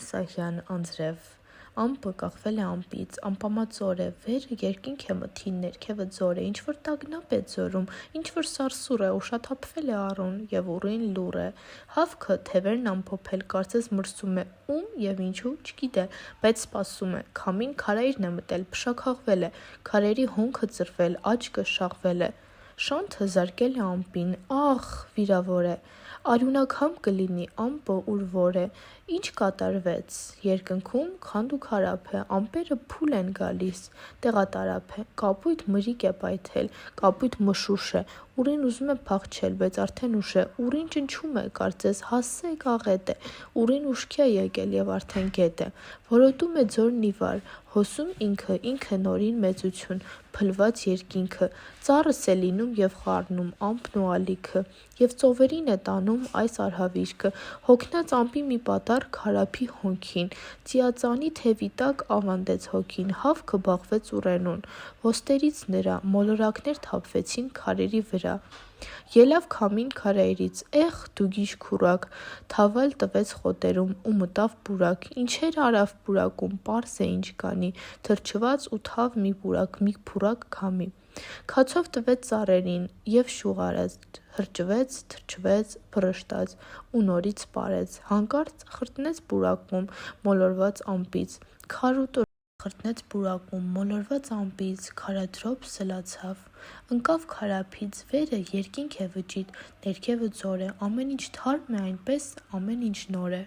Սահյան անձրև, ամպը կախվել է ամպից, ամպամածոր է, վերը երկինք է մթին, ներքևը ձոր է, ինչ-որ տագնապ է ձորում, ինչ-որ սարսուռ է, ուշաթափվել է առուն, և ուռին լուռ է, հավքը թևերն ամփոփել, կարծես մրսում է, ում և ինչու չգիտե, բայց սպասում է, քամին քարայրն է մտել, փշաքաղվել է, քարերի հոնքը ծրվել, աչքը շաղվել է, շանթը զարկել է ամպին, աղ, վիրավոր է, արյունակամ կլինի, ամպը ուրվոր է, ինչ կատարվեց, երկնքում քանդուքարափ է, ամպերը փուլ են գալիս, տեղատարափ է, կապույտ մրիկ է պայթել, կապույտ մշուշ է, ուռին ուզում է փախչել, բայց արդեն ուշ է, ուռին ճնշում է, կարծես հասցեկ աղետ է, ուռին ուշքի է եկել և արդեն գետ է, որոտում է ձորն ի վար, հոսում ինքը նորին մեծություն, փլված երկինքը, ծառս է լինում և խառնում, ամպն ու ալիքը, և ծովերին է տանում այս արհավիրքը, հոգնած ամպի մի պատառ քարափի հոնքին, ծիածանի թևի տակ ավանդեց հոգին, հավքը բախվեց ուռենուն, ոստերից նրա, մոլորակներ թափվեցին քարերի վրա, ելավ քամին քարայրից, էհ, դու գիժ-քուրակ, թավալ տվեց խոտերում ու մտավ պուրակ, ինչեր արավ պուրակում, պարզ է ինչ կանի, թրջված ու թավ մի փուրակ քամի, քացով տվեց ծառերին և շուռ արեց, հրճվեց, թրջվեց, փռշտաց ու նորից պարեց, հանկարծ խրտնեց պուրակում, մոլորված ամպից, քար ու տոր խրտնեց պուրակում, մոլորված ամպից, քարադրոփ սլացավ, ընկավ քարափից, վերը երկինք է վճիտ, ներքևը ձոր է, ամեն ինչ թարմ է այնպես, ամեն ինչ նոր է։